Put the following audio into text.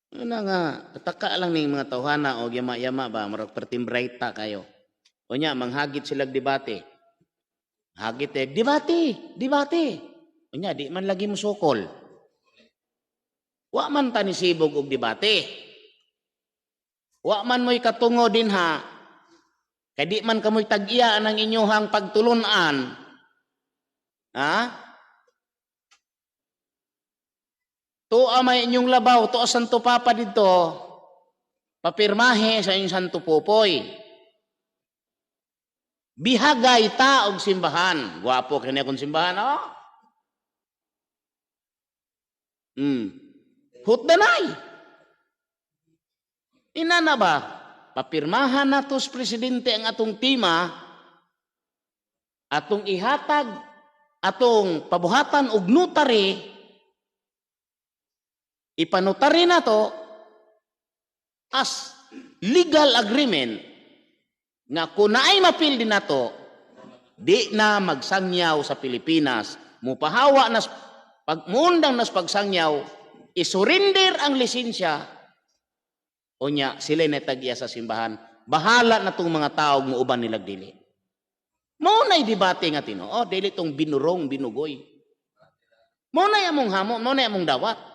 Una nga, pataka lang ning mga tawhana o yama-yama ba, marag pertimbrayta kayo. O nya, manghagit silag debate. Hagit debate. O nya, di man lagi mo sukol. Wa man ta ni sibog og debate. Wa man mo'y katungo din ha. Kay di man kamoy tag-iya ang inyuhang pagtulunan. Ha? Tuwa may inyong labaw, tuwa santo papa dito, papirmahe sa inyong santo pupoy. Bihagay ta og simbahan. Guwapo kanya kung simbahan, oh. Hutdanay. Ina na ba? Papirmahan na tos presidente ang atong tima, atong ihatag, atong pabuhatan og notary, ipanotary na to as legal agreement nga kung naay mapil din na to, di na magsangyaw sa Pilipinas, mupahawa nas pagmundang nas pagsangyaw, isurrender ang lisensya, o nya sila natag-iya sa simbahan, bahala na tong mga tao mo uban nilag dili. Mao nay debate nga Tinoo, dili tong binurong binugoy. Mao nay among hamo, mao nay among dawat.